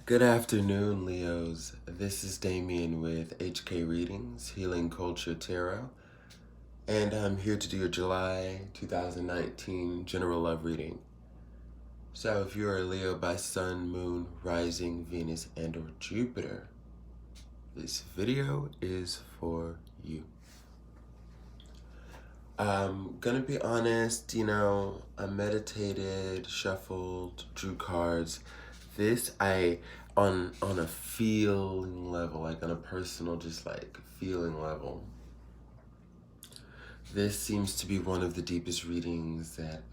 Good afternoon, Leos. This is Damien with HK Readings, Healing Culture Tarot, and I'm here to do your July 2019 General Love Reading. So if you're a Leo by Sun, Moon, Rising, Venus, and or Jupiter, this video is for you. I'm gonna be honest, I meditated, shuffled, drew cards. This on a feeling level, like on a personal just like feeling level. This seems to be one of the deepest readings that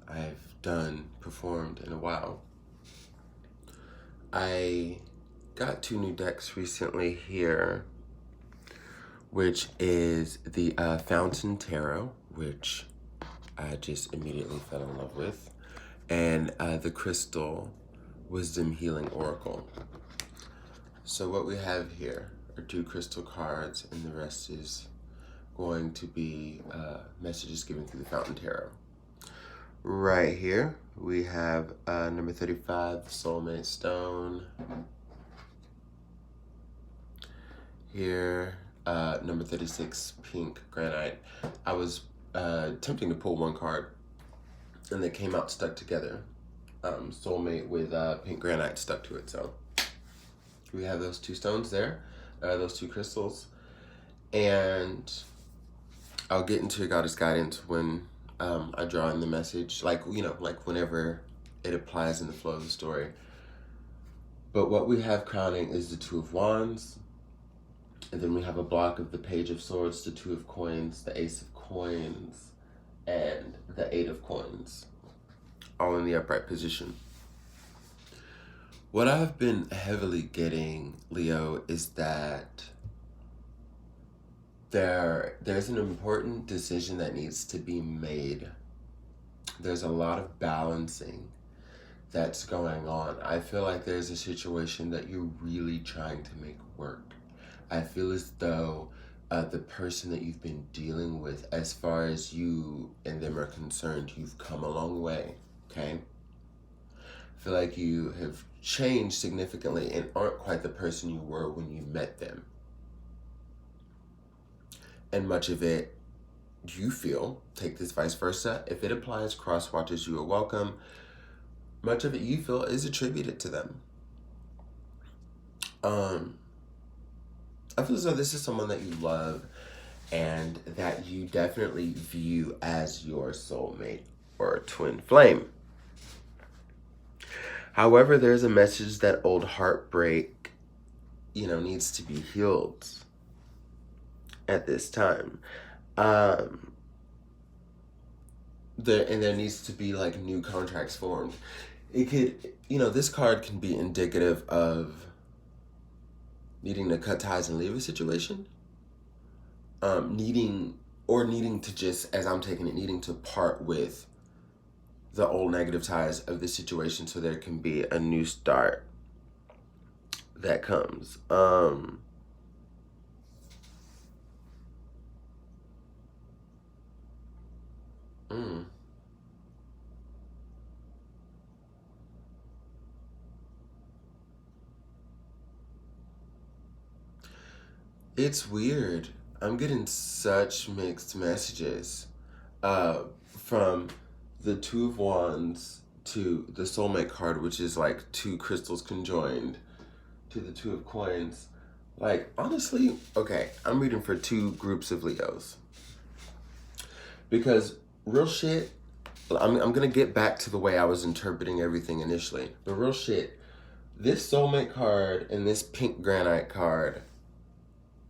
I've performed in a while. I got 2 new decks recently here, which is the Fountain Tarot, which I just immediately fell in love with, and the Crystal Wisdom Healing Oracle. So what we have here are 2 crystal cards, and the rest is going to be messages given through the Fountain Tarot. Right here, we have number 35, the Soulmate Stone. Here, number 36, Pink Granite. I was attempting to pull one card, and they came out stuck together. Soulmate with Pink Granite stuck to it, so we have those 2 stones there, those 2 crystals, and I'll get into your goddess guidance when I draw in the message, like whenever it applies in the flow of the story. But what we have crowning is the 2 of Wands, and then we have a block of the Page of Swords, the 2 of Coins, the Ace of Coins, and the 8 of Coins, all in the upright position. What I've been heavily getting, Leo, is that there's an important decision that needs to be made. There's a lot of balancing that's going on. I feel like there's a situation that you're really trying to make work. I feel as though the person that you've been dealing with, as far as you and them are concerned, you've come a long way, okay? I feel like you have changed significantly and aren't quite the person you were when you met them. And much of it, you feel, take this vice versa, if it applies, cross watches, you are welcome. Much of it you feel is attributed to them. I feel as though this is someone that you love and that you definitely view as your soulmate or twin flame. However, there's a message that old heartbreak, needs to be healed at this time. There needs to be like new contracts formed. It could, this card can be indicative of needing to cut ties and leave a situation. Needing to just, as I'm taking it, needing to part with the old negative ties of the situation so there can be a new start that comes. It's weird. I'm getting such mixed messages from the 2 of Wands to the Soulmate card, which is like 2 crystals conjoined, to the 2 of Coins. Like, honestly, okay, I'm reading for 2 groups of Leos. Because real shit, I'm going to get back to the way I was interpreting everything initially. But real shit, this Soulmate card and this Pink Granite card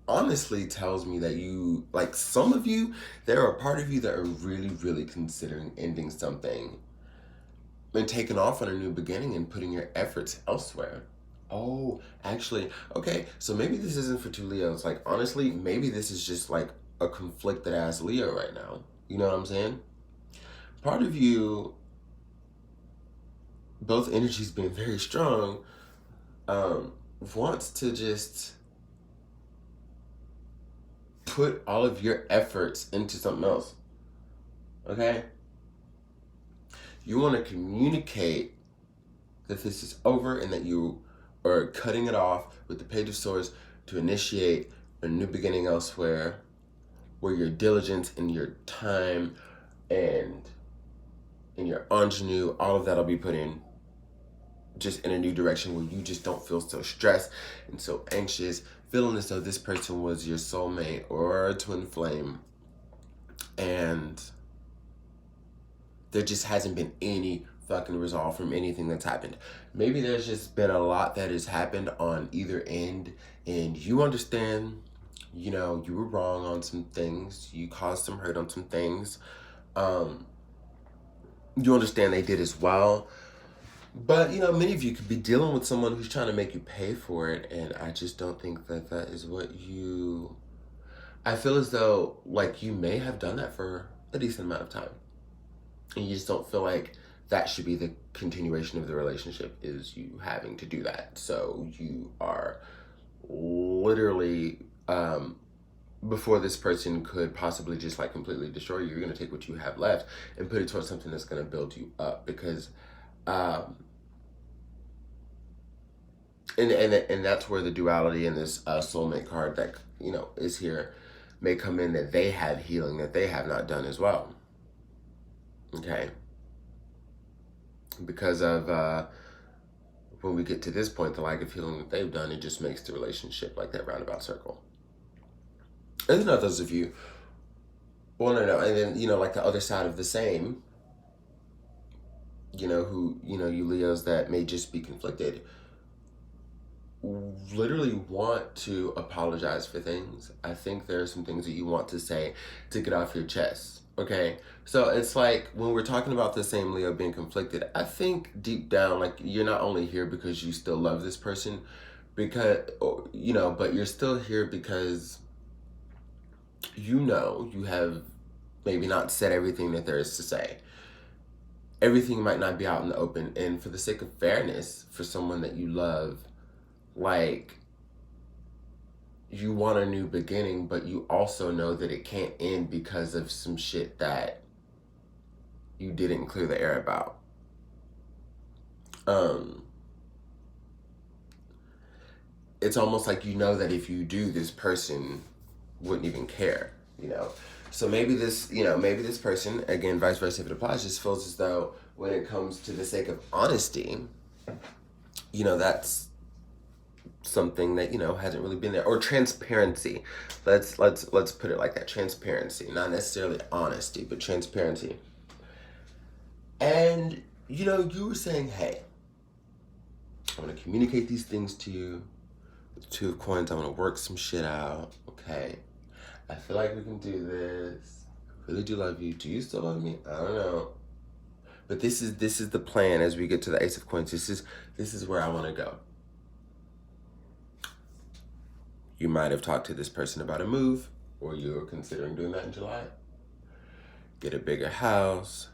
honestly tells me that you, like some of you, there are a part of you that are really, really considering ending something and taking off on a new beginning and putting your efforts elsewhere. Oh, actually, okay, so maybe this isn't for 2 Leos. Like, honestly, maybe this is just like a conflicted ass Leo right now. You know what I'm saying? Part of you, both energies being very strong, wants to just put all of your efforts into something else. Okay? You want to communicate that this is over and that you are cutting it off with the Page of Swords to initiate a new beginning elsewhere, where your diligence and your time and your ingenue, all of that will be put in just in a new direction where you just don't feel so stressed and so anxious, feeling as though this person was your soulmate or a twin flame, and there just hasn't been any fucking resolve from anything that's happened. Maybe there's just been a lot that has happened on either end, and you understand, you know, you were wrong on some things, you caused some hurt on some things. You understand they did as well. But, you know, many of you could be dealing with someone who's trying to make you pay for it, and I just don't think that that is what you... I feel as though, like, you may have done that for a decent amount of time, and you just don't feel like that should be the continuation of the relationship, is you having to do that. So you are literally, before this person could possibly just, like, completely destroy you, you're going to take what you have left and put it towards something that's going to build you up, because... and that's where the duality in this soulmate card that, you know, is here may come in, that they have healing that they have not done as well. Okay? Because of when we get to this point, the lack of healing that they've done, it just makes the relationship like that roundabout circle. And then others of you, well, no, and then, you know, like the other side of the same, you know, who, you know, you Leos that may just be conflicted, literally want to apologize for things. I think there are some things that you want to say to get off your chest. Okay, so it's like when we're talking about the same Leo being conflicted, I think deep down, like, you're not only here because you still love this person, because, you know, but you're still here because you know you have maybe not said everything that there is to say. Everything might not be out in the open, and for the sake of fairness, for someone that you love, like, you want a new beginning, but you also know that it can't end because of some shit that you didn't clear the air about. It's almost like, you know, that if you do, this person wouldn't even care, you know? So maybe this, you know, maybe this person, again, vice versa if it applies, just feels as though when it comes to the sake of honesty, you know, that's something that, you know, hasn't really been there. Or transparency. Let's put it like that. Transparency. Not necessarily honesty, but transparency. And, you know, you were saying, hey, I want to communicate these things to you. With the Two of Coins, I want to work some shit out. Okay. I feel like we can do this. I really do love you. Do you still love me? I don't know. But this is the plan as we get to the Ace of Coins. This is where I want to go. You might have talked to this person about a move, or you're considering doing that in July. Get a bigger house,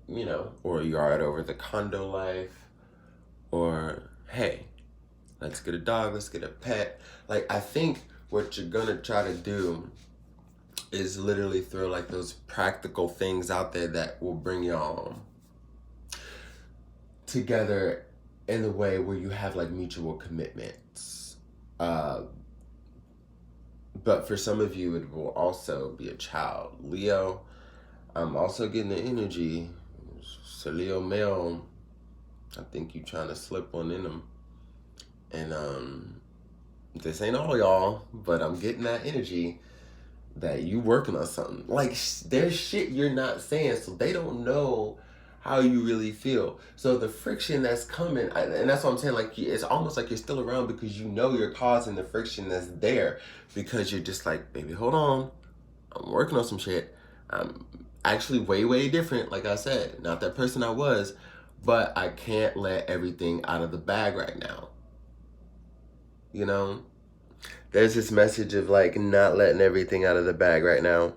you know, or yard over the condo life, or hey, let's get a dog, let's get a pet. Like, I think what you're gonna try to do is literally throw like those practical things out there that will bring y'all together in the way where you have like mutual commitments. But for some of you, it will also be a child. Leo, I'm also getting the energy. So Leo male, I think you trying to slip one in them. And this ain't all y'all, but I'm getting that energy that you working on something. Like, there's shit you're not saying, so they don't know how you really feel. So the friction that's coming, and that's what I'm saying, like, it's almost like you're still around because you know you're causing the friction that's there, because you're just like, baby, hold on, I'm working on some shit. I'm actually way different, like I said, not that person I was, but I can't let everything out of the bag right now. You know, there's this message of like not letting everything out of the bag right now.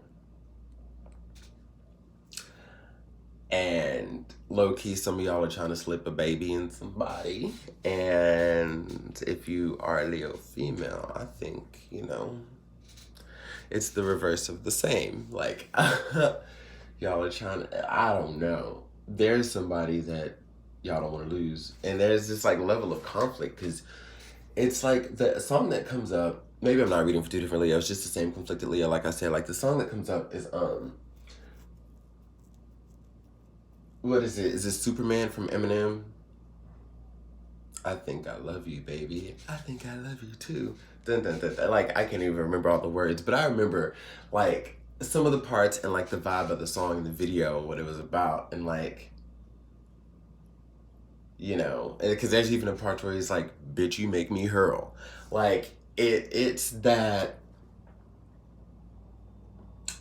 And low-key, some of y'all are trying to slip a baby in somebody. And if you are a Leo female, I think, you know, it's the reverse of the same. Like, y'all are trying to, I don't know. There's somebody that y'all don't want to lose. And there's this like level of conflict because it's like the song that comes up. Maybe I'm not reading for two different Leos. Just the same conflicted Leo. Like I said, like the song that comes up is what is it? Is it Superman from Eminem? I think I love you, baby. I think I love you too. Dun, dun, dun, dun. Like I can't even remember all the words, but I remember like some of the parts and like the vibe of the song and the video and what it was about, and like, you know, because there's even a part where he's like, "Bitch, you make me hurl." Like it's that.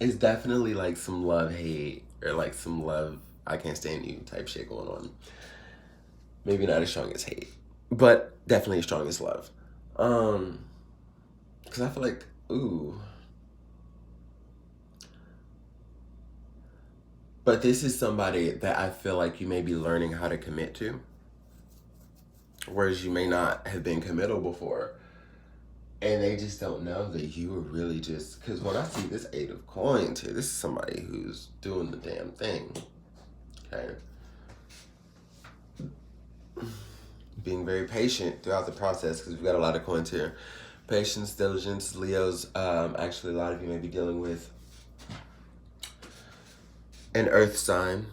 It's definitely like some love hate or like some love I can't stand you type shit going on. Maybe not as strong as hate, but definitely as strong as love. Because I feel like, ooh. But this is somebody that I feel like you may be learning how to commit to, whereas you may not have been committal before. And they just don't know that you were really just, because when I see this 8 of Coins here, this is somebody who's doing the damn thing. Okay. Being very patient throughout the process because we've got a lot of coins here. Patience, diligence, Leos. Actually, a lot of you may be dealing with an earth sign,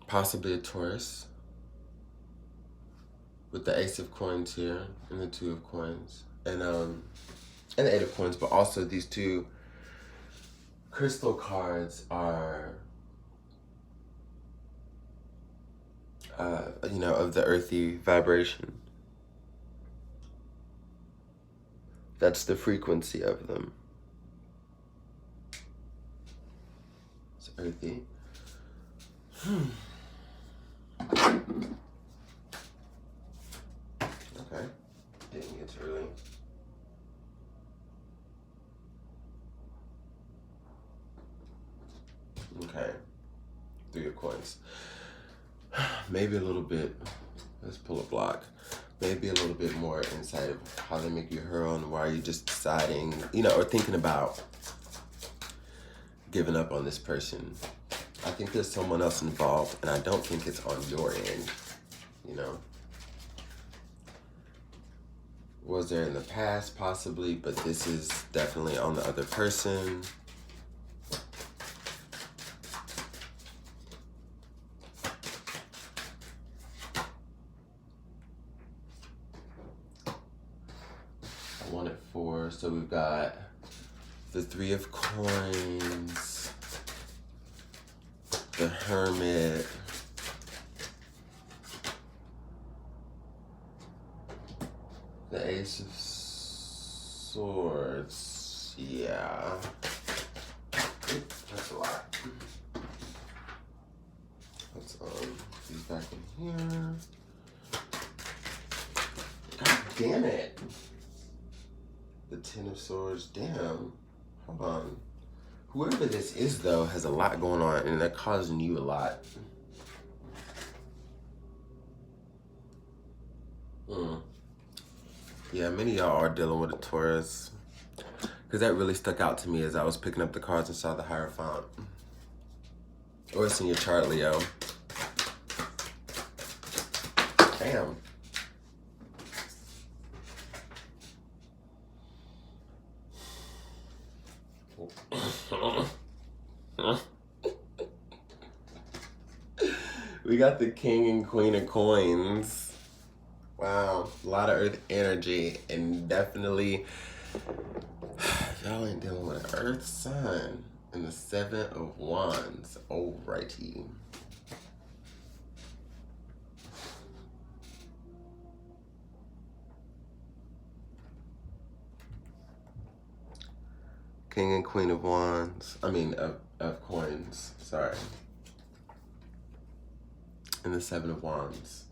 possibly a Taurus, with the Ace of Coins here and the 2 of Coins, and the 8 of Coins. But also these two crystal cards are, you know, of the earthy vibration. That's the frequency of them. It's earthy. Okay. Dang, it's early. Okay. 3 of Coins. Maybe a little bit. Let's pull a block. Maybe a little bit more insight of how they make you hurl and why you're just deciding, you know, or thinking about giving up on this person. I think there's someone else involved, and I don't think it's on your end, you know. Was there in the past, possibly, but this is definitely on the other person. I want it 4, so we've got the 3 of Coins, the Hermit, the Ace of Swords. Yeah. That's a lot. Let's these back in here. God damn it. The 10 of Swords. Damn. Hold on. Whoever this is, though, has a lot going on, and they're causing you a lot. Yeah, many of y'all are dealing with a Taurus. Because that really stuck out to me as I was picking up the cards and saw the Hierophant. Or it's in your chart, Leo. Damn. We got the King and Queen of Coins. Wow, a lot of earth energy, and definitely y'all ain't dealing with an earth sign. And the 7 of Wands. Alrighty. King and Queen of Wands. I mean, of Coins. Sorry. And the 7 of Wands.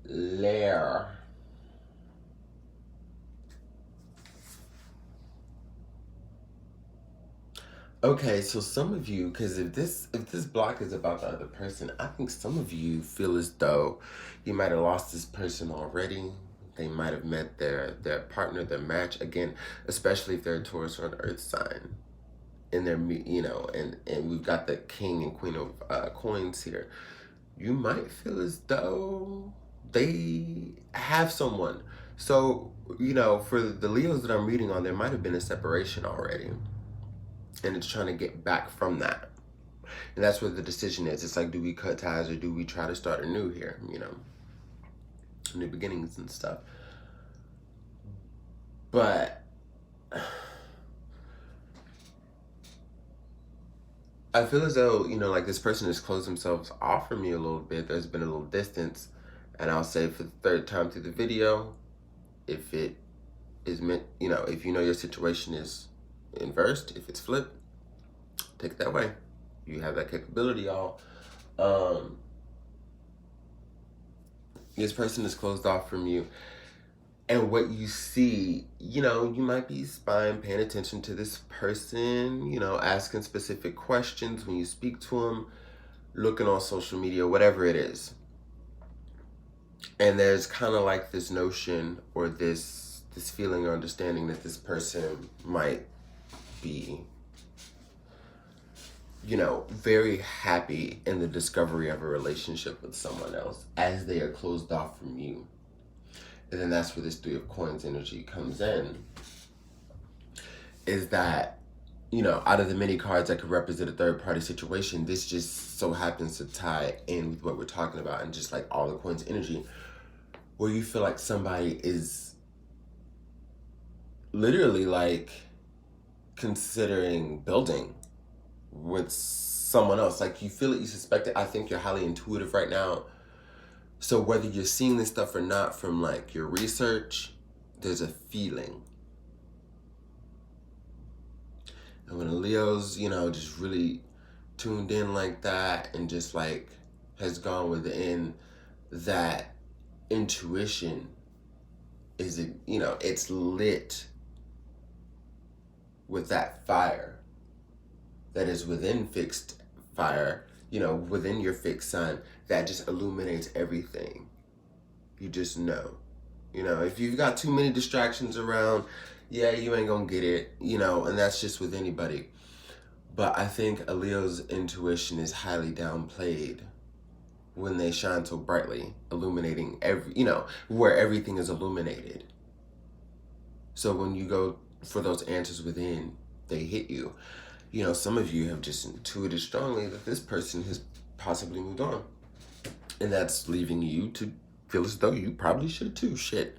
Lair. Okay, so some of you, because if this block is about the other person, I think some of you feel as though you might have lost this person already. They might have met their partner, their match, again, especially if they're a Taurus or an Earth sign. And they're, you know, and we've got the King and Queen of Coins here. you might feel as though they have someone. So, for the Leos that I'm reading on, there might have been a separation already. And it's trying to get back from that. And that's where the decision is. It's like, do we cut ties or do we try to start anew here? New beginnings and stuff. But I feel as though, like this person has closed themselves off from you a little bit. There's been a little distance. And I'll say for the third time through the video, if it is meant, if your situation is inversed, if it's flipped, take it that way. You have that capability, y'all. This person is closed off from you. And what you see, you might be paying attention to this person, asking specific questions when you speak to them, looking on social media, whatever it is. And there's kind of like this notion or this feeling or understanding that this person might be, very happy in the discovery of a relationship with someone else as they are closed off from you. And then that's where this Three of Coins energy comes in. Is that, out of the many cards that could represent a third party situation, this just so happens to tie in with what we're talking about and just like all the coins energy, where you feel like somebody is literally like considering building with someone else. Like you feel it, you suspect it. I think you're highly intuitive right now. So whether you're seeing this stuff or not from like your research, there's a feeling. And when a Leo's, just really tuned in like that and just like has gone within that intuition is, it's lit with that fire that is within fixed fire, within your fixed sign, that just illuminates everything. You just know. If you've got too many distractions around, yeah, you ain't gonna get it, and that's just with anybody. But I think a Leo's intuition is highly downplayed when they shine so brightly, illuminating where everything is illuminated. So when you go for those answers within, they hit you. Some of you have just intuited strongly that this person has possibly moved on. And that's leaving you to feel as though you probably should too. Shit.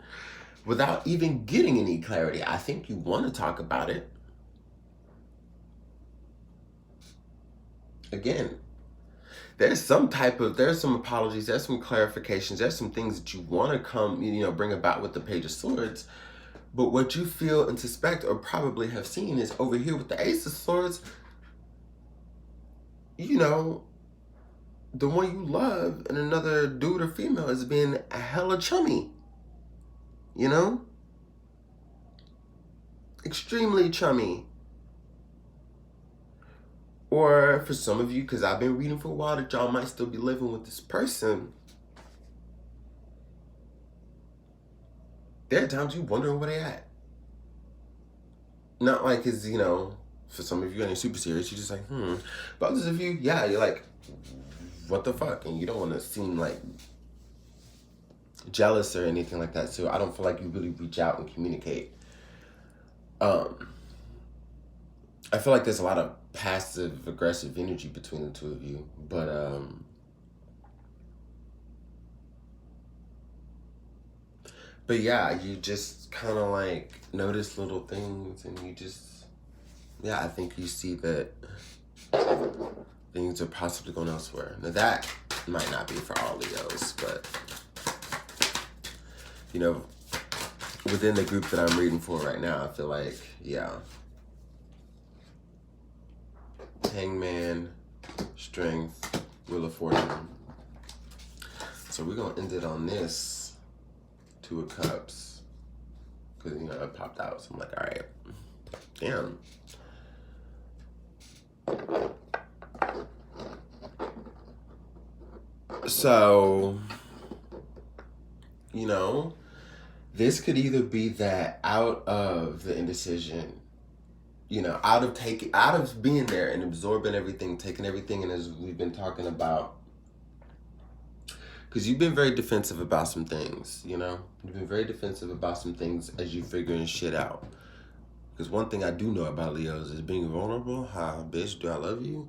Without even getting any clarity. I think you want to talk about it. Again, there's some apologies, there's some clarifications, there's some things that you want to come, bring about with the Page of Swords. But what you feel and suspect or probably have seen is over here with the Ace of Swords, the one you love and another dude or female is being hella chummy. Extremely chummy. Or for some of you, because I've been reading for a while, that y'all might still be living with this person. There are times you wondering where they at. Not like it's, for some of you, and super serious, you're just like, But others of you, yeah, you're like, what the fuck? And you don't want to seem like jealous or anything like that. So I don't feel like you really reach out and communicate. I feel like there's a lot of passive aggressive energy between the two of you. But yeah, you just kind of like notice little things and you just, I think you see that things are possibly going elsewhere. Now that might not be for all Leos, but within the group that I'm reading for right now, I feel like, Hangman, Strength, Wheel of Fortune. So we're going to end it on this. Two of Cups. Because, it popped out. So I'm like, all right. Damn. So, this could either be that out of the indecision, out of being there and absorbing everything, taking everything, and as we've been talking about, Because you've been very defensive about some things, you know? You've been very defensive about some things as you figuring shit out. Because one thing I do know about Leos is being vulnerable. How, bitch, do I love you?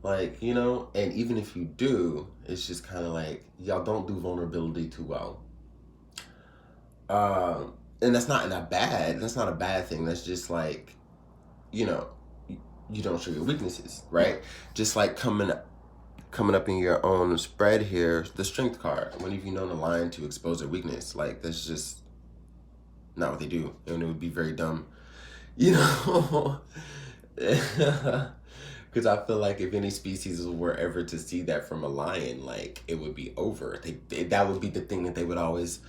Like, you know, and even if you do, it's just kind of like, y'all don't do vulnerability too well. And that's not a bad thing. That's just like, you know, you don't show your weaknesses, right? Just like coming up in your own spread here, the strength card. When have you known a lion to expose their weakness? Like, that's just not what they do. And it would be very dumb, you know? Because I feel like if any species were ever to see that from a lion, like, it would be over. That would be the thing that they would always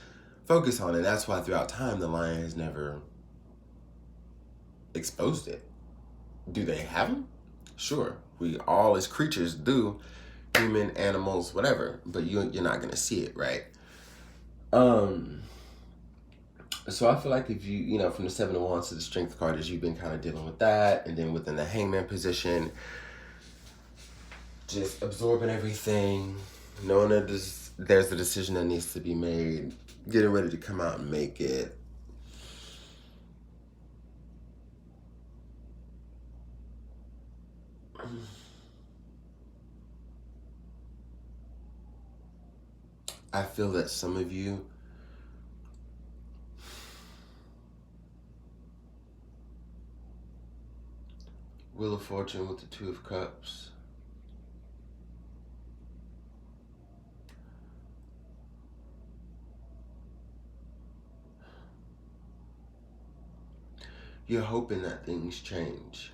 focus on. And that's why throughout time, the lion has never exposed it. Do they have them? Sure. We all as creatures do. Human, animals, whatever. But you're not going to see it, right? So I feel like if you know, from the Seven of Wands to the Strength card, as you've been kind of dealing with that, and then within the Hangman position, just absorbing everything, knowing that there's a decision that needs to be made, getting ready to come out and make it. I feel that some of you Wheel of Fortune with the Two of Cups. You're hoping that things change.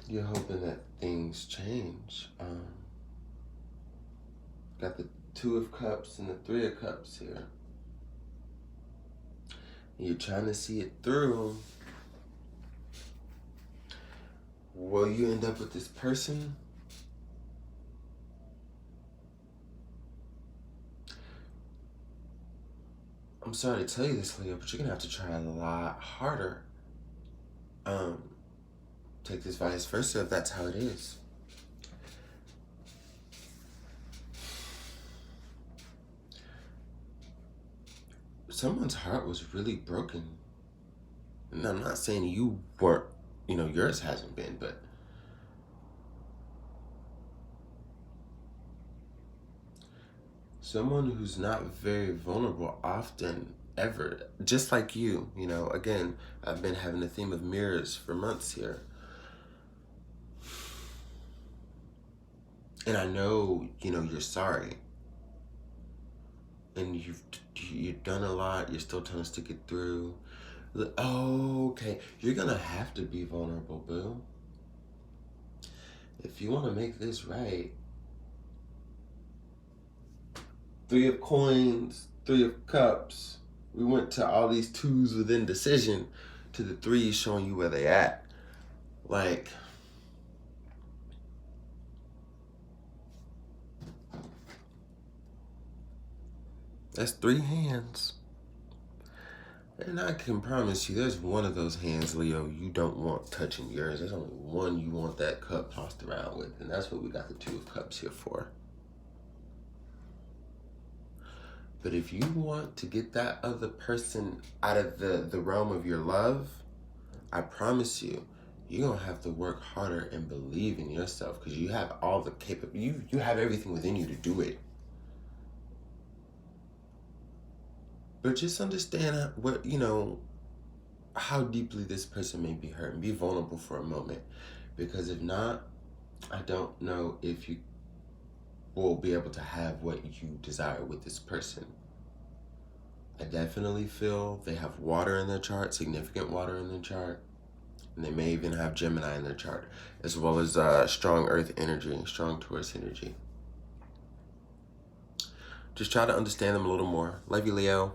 You're hoping that things change. Got the Two of Cups and the Three of Cups here. You're trying to see it through. Will you end up with this person? I'm sorry to tell you this, Leo, but you're gonna have to try a lot harder. Take this vice versa if that's how it is. Someone's heart was really broken. And I'm not saying you weren't, you know, yours hasn't been, but someone who's not very vulnerable often, ever, just like you know, again, I've been having the theme of mirrors for months here. And I know, you know, you're sorry. And you've done a lot, you're still trying to stick it through. Oh, okay. You're gonna have to be vulnerable, boo. If you want to make this right. Three of Coins, Three of Cups. We went to all these twos with indecision to the threes showing you where they at. Like, that's three hands. And I can promise you, there's one of those hands, Leo, you don't want touching yours. There's only one you want that cup tossed around with. And that's what we got the Two of Cups here for. But if you want to get that other person out of the realm of your love, I promise you, you're going to have to work harder and believe in yourself, because you have all the you have everything within you to do it. But just understand what, you know, how deeply this person may be hurt, and be vulnerable for a moment. Because if not, I don't know if you will be able to have what you desire with this person. I definitely feel they have water in their chart, significant water in their chart. And they may even have Gemini in their chart, as well as strong Earth energy, strong Taurus energy. Just try to understand them a little more. Love you, Leo.